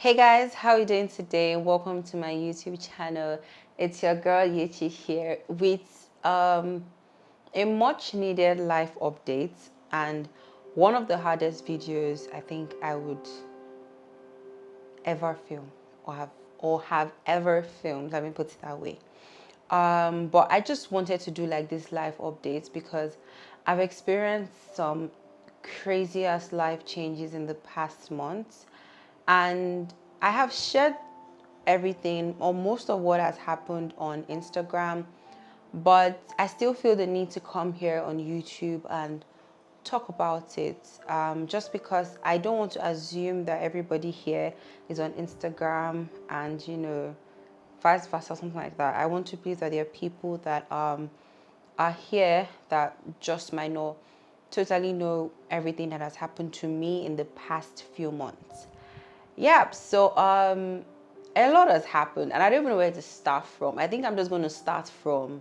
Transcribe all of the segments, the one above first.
Hey guys, how are you doing today? Welcome to my YouTube channel. It's your girl Yechi here with a much needed life update and one of the hardest videos I think I would ever film or have ever filmed. Let me put it that way. But I just wanted to do like this life updates because I've experienced some crazy ass life changes in the past months, and I have shared everything or most of what has happened on Instagram, but I still feel the need to come here on YouTube and talk about it, just because I don't want to assume that everybody here is on Instagram and vice versa, something like that. I want to believe that there are people that are here that just might not totally know everything that has happened to me in the past few months. Yeah, so a lot has happened and I don't even know where to start from. I think I'm just going to start from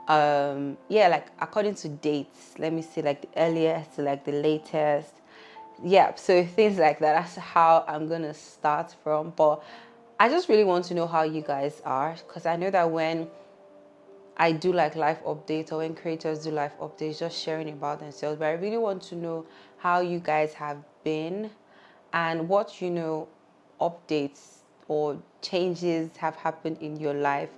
yeah, like according to dates. Let me see, like the earliest to like the latest. Yeah, so things like that. That's how I'm going to start from. But I just really want to know how you guys are, because I know that when I do like life updates or when creators do life updates, just sharing about themselves. But I really want to know how you guys have been and what, updates or changes have happened in your life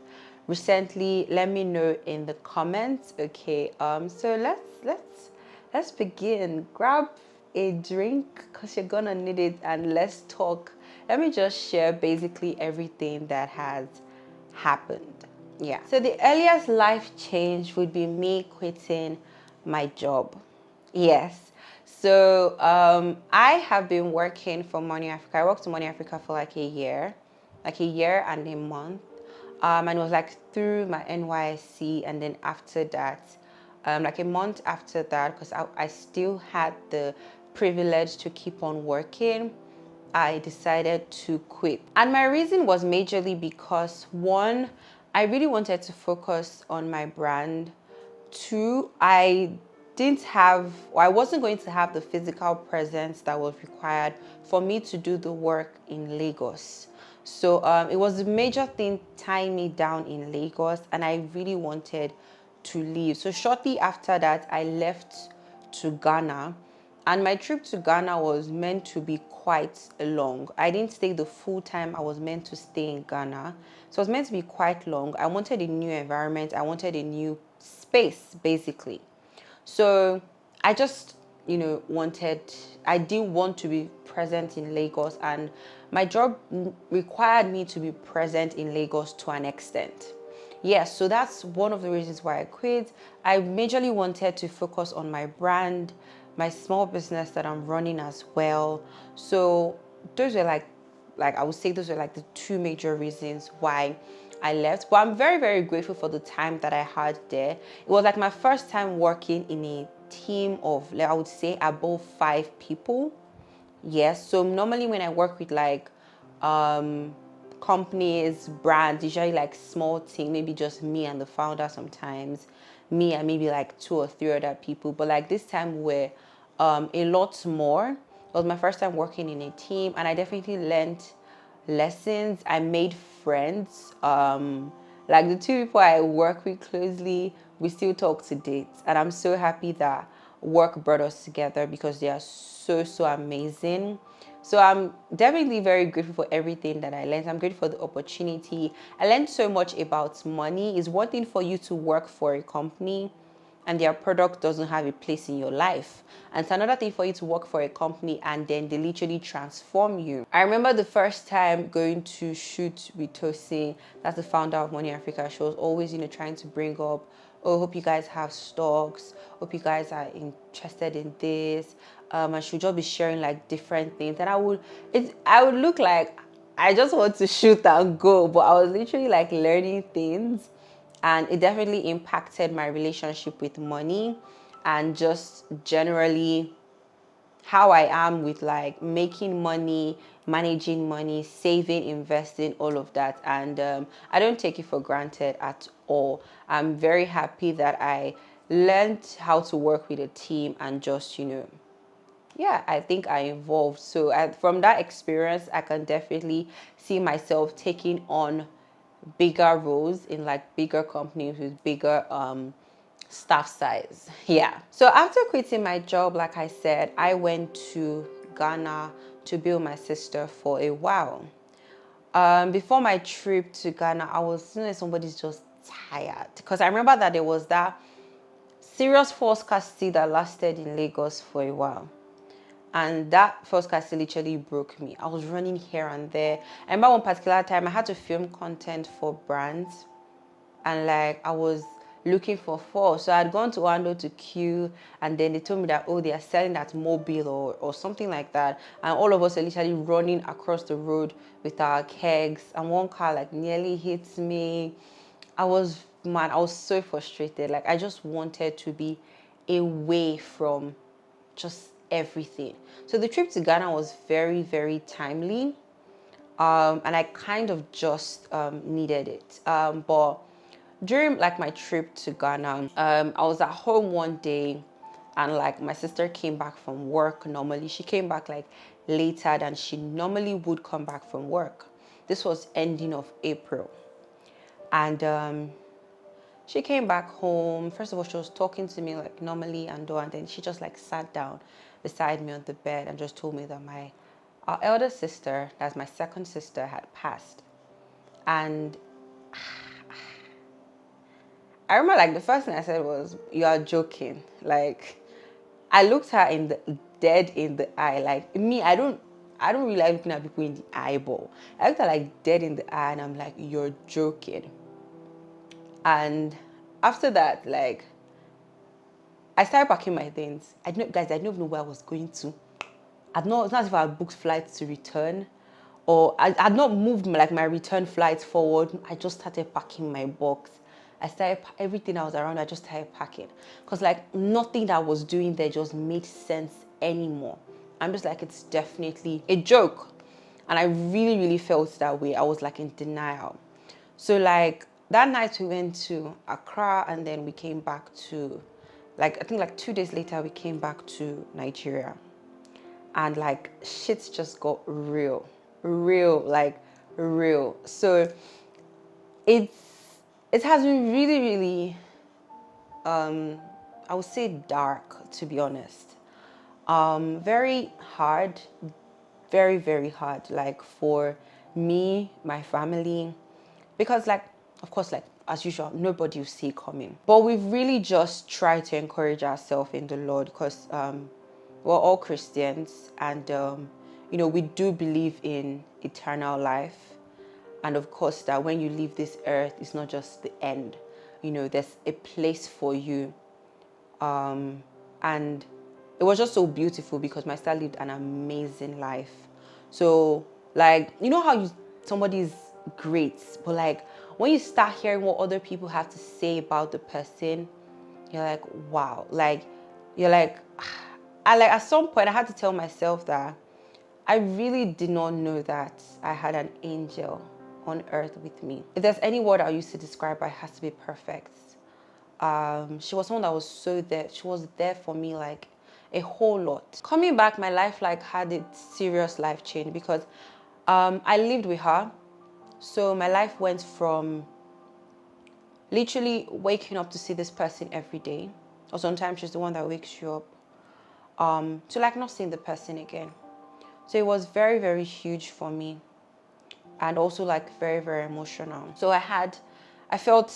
recently. Let me know in the comments. Okay. So let's begin. Grab a drink because you're gonna need it, and let's talk. Let me just share basically everything that has happened. Yeah. So the earliest life change would be me quitting my job. Yes. So I have been working for Money Africa. I worked in Money Africa for like a year and a month. And it was like through my NYSC, and then after that, like a month after that, because I still had the privilege to keep on working, I decided to quit. And my reason was majorly because one, I really wanted to focus on my brand. Two, I didn't have, or I wasn't going to have the physical presence that was required for me to do the work in Lagos. So it was a major thing tying me down in Lagos, and I really wanted to leave. So shortly after that, I left to Ghana, and my trip to Ghana was meant to be quite long. I didn't stay the full time I was meant to stay in Ghana. So it was meant to be quite long. I wanted a new environment. I wanted a new space, basically. So I just, I didn't want to be present in Lagos, and my job required me to be present in Lagos to an extent. Yes, so that's one of the reasons why I quit. I majorly wanted to focus on my brand, my small business that I'm running as well. So those were like I would say those were like the two major reasons why I left. But I'm very, very grateful for the time that I had there. It was like my first time working in a team of, like, I would say above 5 people. Yes. So normally when I work with like companies, brands, usually like small team, maybe just me and the founder sometimes, me and maybe like 2 or 3 other people. But like this time we're a lot more. It was my first time working in a team, and I definitely learned lessons. I made friends. Like the 2 people I work with closely, we still talk to date, and I'm so happy that work brought us together because they are so amazing. So I'm definitely very grateful for everything that I learned. I'm grateful for the opportunity. I learned so much about money. It's one thing for you to work for a company and their product doesn't have a place in your life. And it's another thing for you to work for a company and then they literally transform you. I remember the first time going to shoot with Tosin, that's the founder of Money Africa. She was always, trying to bring up, oh, hope you guys have stocks, hope you guys are interested in this. And she'll just be sharing like different things. And I would look like I just want to shoot and go, but I was literally like learning things, and it definitely impacted my relationship with money and just generally how I am with like making money, managing money, saving, investing, all of that. And I don't take it for granted at all. I'm very happy that I learned how to work with a team and just, yeah, I think I evolved. So from that experience, I can definitely see myself taking on bigger roles in like bigger companies with bigger staff size. Yeah. So after quitting my job, like I said, I went to Ghana to be with my sister for a while. Before my trip to Ghana, I was, somebody's just tired, because I remember that there was that serious force scarcity that lasted in Lagos for a while. And that force scarcity literally broke me. I was running here and there. I remember one particular time I had to film content for brands, and like I was looking for force. So I'd gone to Wando to queue, and then they told me that, oh, they are selling at Mobile or something like that. And all of us are literally running across the road with our kegs, and one car like nearly hits me. I was, man, I was so frustrated. Like I just wanted to be away from just everything. So the trip to Ghana was very, very timely. And I kind of just needed it. But during like my trip to Ghana, I was at home one day, and like my sister came back from work. Normally she came back like later than she normally would come back from work. This was ending of April. And she came back home. First of all, she was talking to me like normally, and then she just like sat down beside me on the bed and just told me that our elder sister, that's my second sister, had passed. And I remember like the first thing I said was, "You are joking." Like I looked her dead in the eye. Like me, I don't really like looking at people in the eyeball. I looked her like dead in the eye, and I'm like, "You're joking." And after that, like I started packing my things. I didn't, guys, I didn't even know where I was going to. It's not as if I had booked flights to return, or I had not moved like my return flights forward. I just started packing my box. I started everything that was around. I just started packing, because like nothing that I was doing there just made sense anymore. I'm just like, it's definitely a joke, and I really, really felt that way. I was like in denial. So like that night we went to Accra, and then we came back to, like I think like 2 days later we came back to Nigeria. And like shit just got real, like real. So it's it has been really, really I would say dark, to be honest. Very hard, very, very hard, like for me, my family, because like of course, like as usual, nobody will see it coming. But we've really just tried to encourage ourselves in the Lord, because we're all Christians, and we do believe in eternal life. And of course, that when you leave this earth, it's not just the end. There's a place for you. And it was just so beautiful, because my sister lived an amazing life. So like, how somebody's great, but like when you start hearing what other people have to say about the person, you're like, wow. Like you're like, I like at some point I had to tell myself that I really did not know that I had an angel on earth with me. If there's any word I used to describe her, it has to be perfect. She was someone that was so there. She was there for me like a whole lot. Coming back, my life like had a serious life change, because I lived with her. So my life went from literally waking up to see this person every day, or sometimes she's the one that wakes you up, to like not seeing the person again. So it was very, very huge for me, and also like very, very emotional. So I felt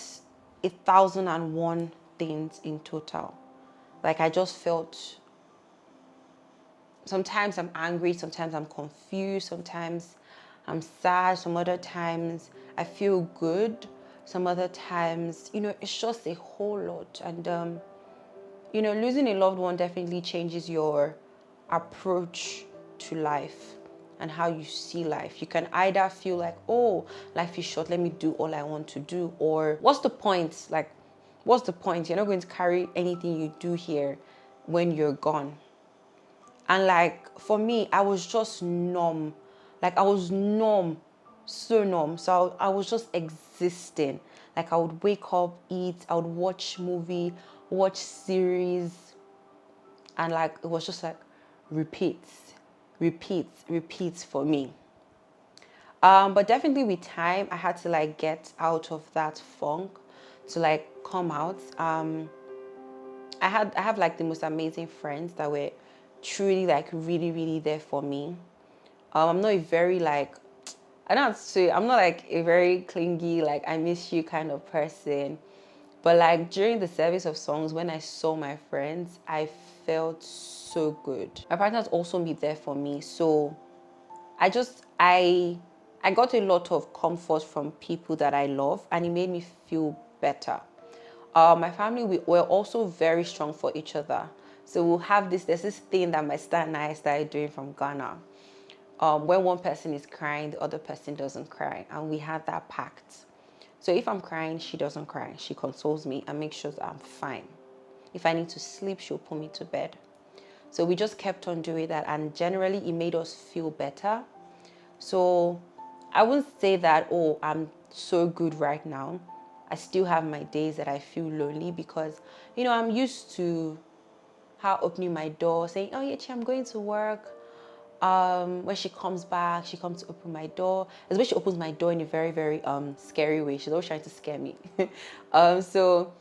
1,001 things in total. Like I just felt, sometimes I'm angry, sometimes I'm confused, sometimes I'm sad, some other times I feel good, some other times, it's just a whole lot. And, losing a loved one definitely changes your approach to life and how you see life. You can either feel like, oh, life is short, let me do all I want to do, or what's the point? Like, what's the point? You're not going to carry anything you do here when you're gone. And like for me, I was just numb. Like I was numb, so numb. So I was just existing. Like I would wake up, eat, I would watch movie, watch series, and like it was just like repeats for me. But definitely with time, I had to like get out of that funk to like come out. I have like the most amazing friends that were truly like really, really there for me. I'm not a very like, I don't have to say, I'm not like a very clingy, like I miss you kind of person. But like during the service of songs, when I saw my friends, I felt so good. My partners also be there for me. So I just, I got a lot of comfort from people that I love, and it made me feel better. My family, we're also very strong for each other. So we'll have there's this thing that my sister and I started doing from Ghana. When one person is crying, the other person doesn't cry. And we had that pact. So if I'm crying, she doesn't cry. She consoles me and makes sure that I'm fine. If I need to sleep, she'll put me to bed. So we just kept on doing that. And generally, it made us feel better. So I wouldn't say that, oh, I'm so good right now. I still have my days that I feel lonely because, you know, I'm used to her opening my door, saying, oh, yeah, I'm going to work. When she comes back, she comes to open my door. Especially she opens my door in a very, very scary way. She's always trying to scare me. So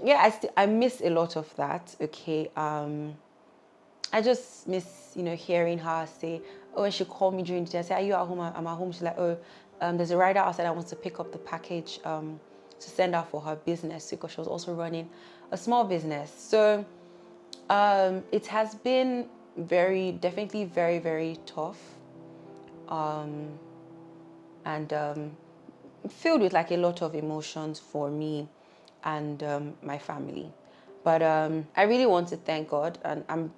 yeah, I miss a lot of that. Okay. I just miss, you know, hearing her say, oh, when she called me during the day, I say, are you at home? I'm at home. She's like, oh, there's a rider outside that wants to pick up the package to send out for her business because she was also running a small business. So it has been definitely very, very tough, and filled with like a lot of emotions for me and my family. But I really want to thank God, and I'm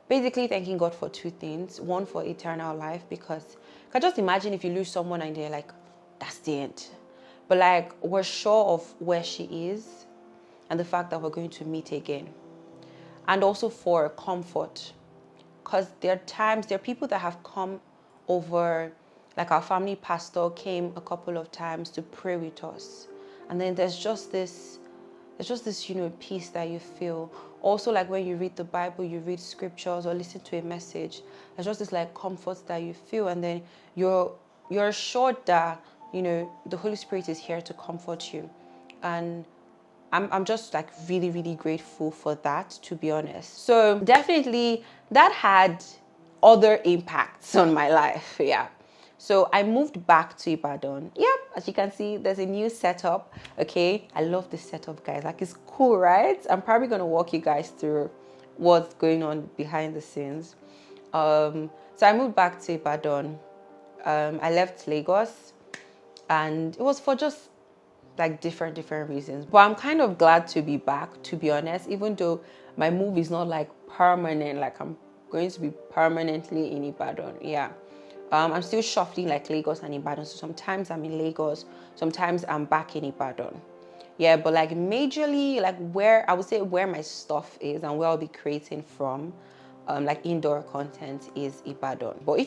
basically thanking God for two things. One, for eternal life, because I can just imagine if you lose someone and they're like, that's the end. But like, we're sure of where she is and the fact that we're going to meet again. And also for comfort, because there are people that have come over, like our family pastor came a couple of times to pray with us, and then there's just this, you know, peace that you feel. Also, like when you read the Bible, you read scriptures or listen to a message, there's just this like comfort that you feel, and then you're assured that, you know, the Holy Spirit is here to comfort you. And I'm just like really, really grateful for that, to be honest. So definitely that had other impacts on my life. Yeah. So I moved back to Ibadan. Yep, as you can see, there's a new setup. Okay, I love this setup, guys. Like, it's cool, right? I'm probably gonna walk you guys through what's going on behind the scenes. So I moved back to Ibadan. I left Lagos, and it was for just like different reasons, but I'm kind of glad to be back, to be honest, even though my move is not like permanent, like I'm going to be permanently in Ibadan. Yeah. I'm still shuffling like Lagos and Ibadan, so sometimes I'm in Lagos, sometimes I'm back in Ibadan. Yeah, but like majorly, like where I would say where my stuff is and where I'll be creating from, like indoor content, is Ibadan. But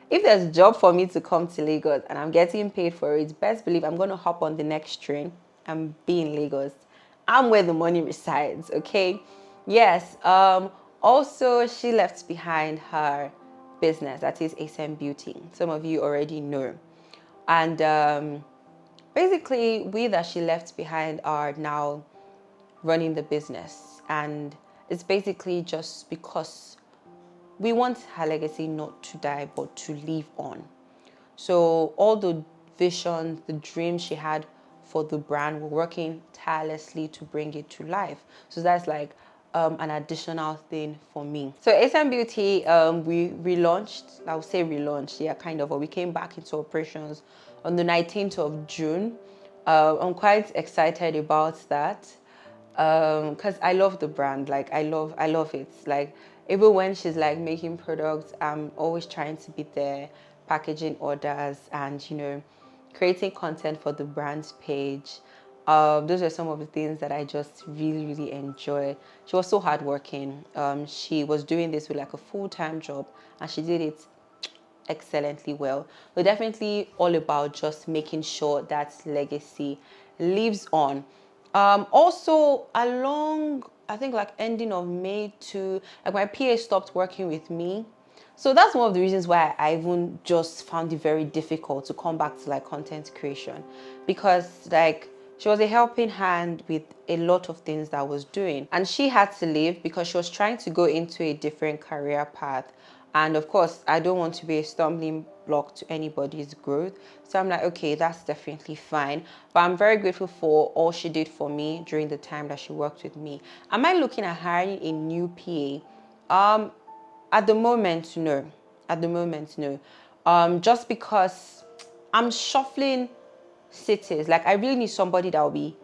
if there's a job for me to come to Lagos and I'm getting paid for it, best believe I'm going to hop on the next train and be in Lagos. I'm where the money resides, okay? Yes. Also, she left behind her business, that is ASM Beauty. Some of you already know. And basically, we that she left behind are now running the business. And it's basically just because we want her legacy not to die, but to live on. So all the visions, the dreams she had for the brand, we're working tirelessly to bring it to life. So that's like an additional thing for me. So ASM Beauty, we relaunched, I would say relaunched, yeah, kind of, or we came back into operations on the 19th of June. I'm quite excited about that, because I love the brand. Like I love it. Like even when she's like making products, I'm always trying to be there, packaging orders, and you know, creating content for the brand's page. Those are some of the things that I just really, really enjoy. She was so hardworking. She was doing this with like a full-time job, and she did it excellently well. But definitely all about just making sure that legacy lives on. Also, along I think like ending of May to like my PA stopped working with me. So that's one of the reasons why I even just found it very difficult to come back to like content creation, because like she was a helping hand with a lot of things that I was doing, and she had to leave because she was trying to go into a different career path. And of course, I don't want to be a stumbling block to anybody's growth. So I'm like, okay, that's definitely fine. But I'm very grateful for all she did for me during the time that she worked with me. Am I looking at hiring a new PA? At the moment, no. At the moment, no. Just because I'm shuffling cities. Like I really need somebody that will be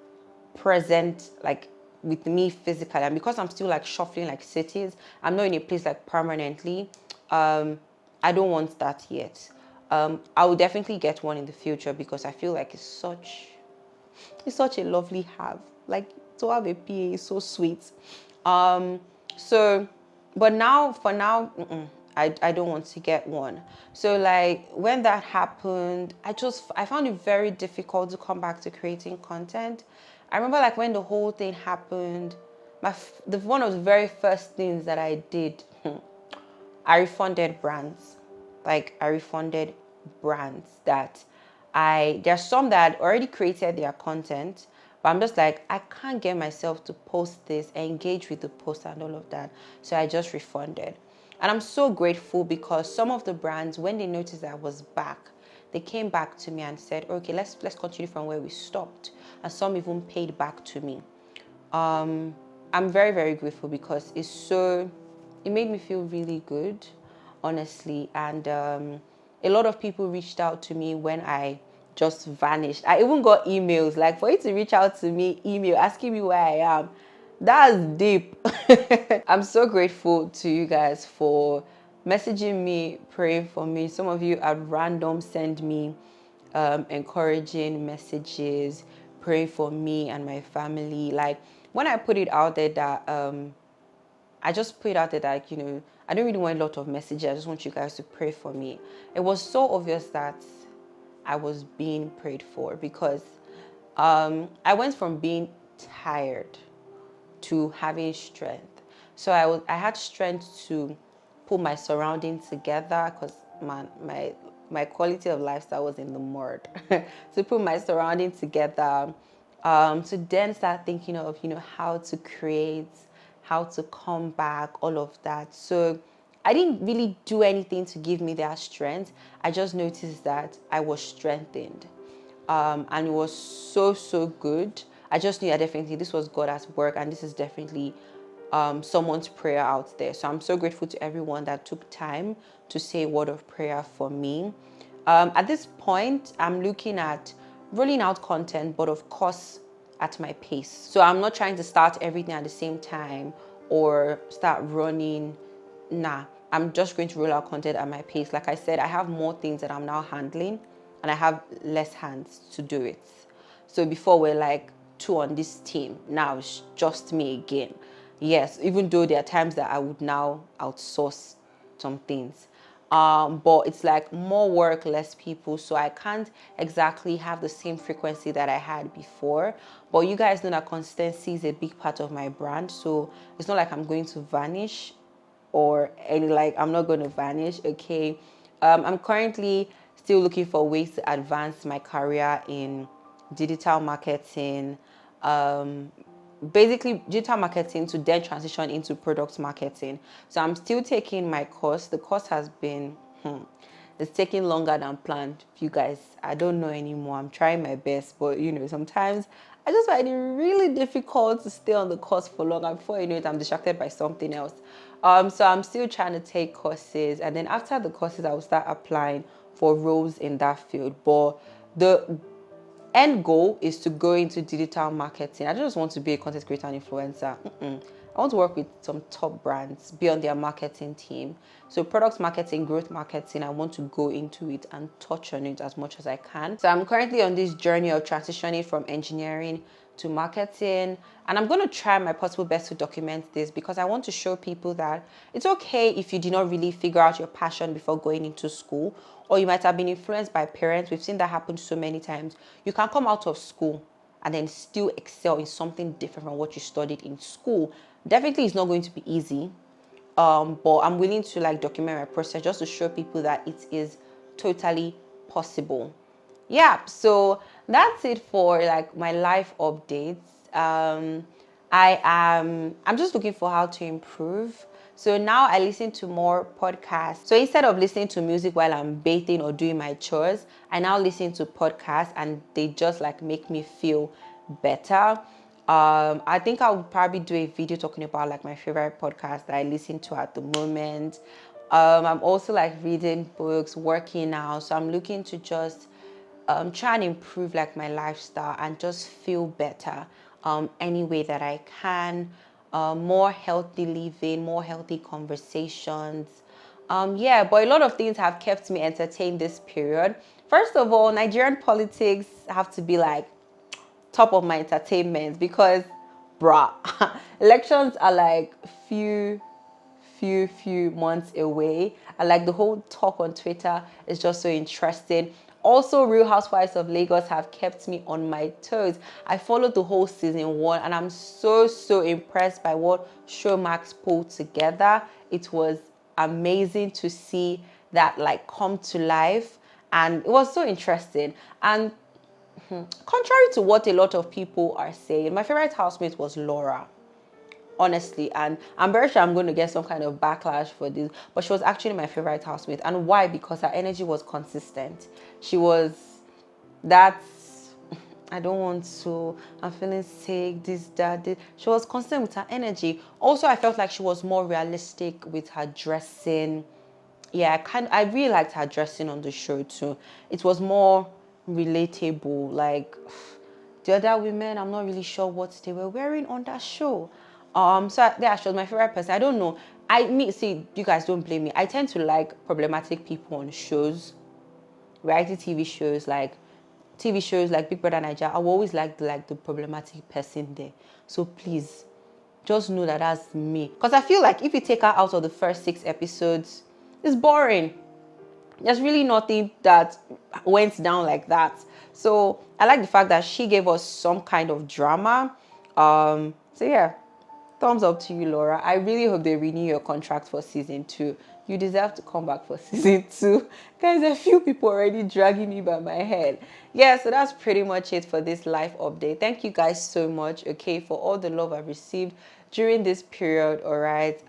present, like with me physically. And because I'm still like shuffling like cities, I'm not in a place like permanently. Um, I don't want that yet. I will definitely get one in the future because I feel like it's such a lovely have. Like to have a PA is so sweet. Um, so, but now for now, I don't want to get one. So like when that happened, I found it very difficult to come back to creating content. I remember like when the whole thing happened, one of the very first things that I did, I refunded brands. Like I refunded brands that there's some that already created their content, but I'm just like, I can't get myself to post this, engage with the post and all of that. So I just refunded. And I'm so grateful because some of the brands, when they noticed that I was back, they came back to me and said, okay, let's continue from where we stopped. And some even paid back to me. I'm very, very grateful because it made me feel really good, honestly. And a lot of people reached out to me when I just vanished. I even got emails, like for you to reach out to me, email asking me where I am. That's deep. I'm so grateful to you guys for messaging me, praying for me. Some of you at random send me encouraging messages, praying for me and my family. Like when I put it out there that I just put it out there that I don't really want a lot of messages. I just want you guys to pray for me. It was so obvious that I was being prayed for because I went from being tired to having strength. So I had strength to put my surroundings together because my quality of lifestyle was in the mud. To put my surroundings together, to then start thinking of how to create, how to come back, all of that. So I didn't really do anything to give me that strength. I just noticed that I was strengthened. And it was so good. I just knew that definitely this was God at work, and this is definitely someone's prayer out there. So I'm so grateful to everyone that took time to say a word of prayer for me. At this point, I'm looking at rolling out content, but of course at my pace. So I'm not trying to start everything at the same time or start running. Nah, I'm just going to roll out content at my pace. Like I said, I have more things that I'm now handling and I have less hands to do it. So before we're like two on this team, now it's just me again. Yes, even though there are times that I would now outsource some things. But it's like more work, less people. So I can't exactly have the same frequency that I had before. But you guys know that consistency is a big part of my brand. So it's not like I'm going to vanish or any like I'm not going to vanish. Okay. I'm currently still looking for ways to advance my career in digital marketing. Basically digital marketing to then transition into product marketing. So I'm still taking my course. The course has been it's taking longer than planned. You guys, I don't know anymore. I'm trying my best, but sometimes I just find it really difficult to stay on the course for long. And before you know it, I'm distracted by something else. So I'm still trying to take courses, and then after the courses, I will start applying for roles in that field. But the end goal is to go into digital marketing. I don't just want to be a content creator and influencer. I want to work with some top brands, be on their marketing team. So product marketing, growth marketing, I want to go into it and touch on it as much as I can. So I'm currently on this journey of transitioning from engineering to marketing, and I'm going to try my possible best to document this because I want to show people that it's okay if you did not really figure out your passion before going into school, or you might have been influenced by parents. We've seen that happen so many times. You can come out of school and then still excel in something different from what you studied in school Definitely it's not going to be easy, but I'm willing to like document my process just to show people that it is totally possible. Yeah, so that's it for like my life updates. I'm just looking for how to improve. So now I listen to more podcasts. So instead of listening to music while I'm bathing or doing my chores, I now listen to podcasts, and they just like make me feel better. I think I'll probably do a video talking about like my favorite podcast that I listen to at the moment. I'm also like reading books, working now, so I'm looking to just try and improve like my lifestyle and just feel better any way that I can. More healthy living, more healthy conversations. Yeah, but a lot of things have kept me entertained this period. First of all, Nigerian politics have to be like top of my entertainment because, bruh, elections are like few months away. And like the whole talk on Twitter is just so interesting. Also, Real Housewives of Lagos have kept me on my toes. I followed the whole season 1, and I'm so impressed by what Showmax pulled together. It was amazing to see that like come to life, and it was so interesting. And contrary to what a lot of people are saying, my favorite housemate was Laura, honestly, and I'm very sure I'm going to get some kind of backlash for this, but she was actually my favorite housemate. And why? Because her energy was consistent. She was that's I don't want to, I'm feeling sick, this, that, this. She was consistent with her energy. Also, I felt like she was more realistic with her dressing. Yeah, I really liked her dressing on the show too. It was more relatable. Like the other women, I'm not really sure what they were wearing on that show. So yeah, she was my favorite person. I don't know. See, you guys don't blame me. I tend to like problematic people on shows, reality TV shows like Big Brother Nigeria. I will always like the problematic person there. So please, just know that that's me. Because I feel like if you take her out of the first 6 episodes, it's boring. There's really nothing that went down like that. So I like the fact that she gave us some kind of drama. So yeah, thumbs up to you, Laura. I really hope they renew your contract for season 2. You deserve to come back for season 2. Guys, a few people already dragging me by my head. Yeah, so that's pretty much it for this life update. Thank you guys so much, okay, for all the love I've received during this period, all right?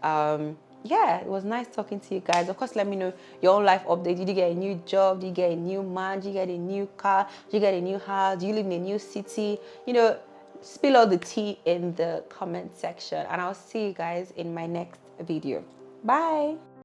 Yeah, it was nice talking to you guys. Of course, let me know your own life update. Did you get a new job? Did you get a new man? Did you get a new car? Did you get a new house? Do you live in a new city? Spill all the tea in the comment section, and I'll see you guys in my next video. Bye.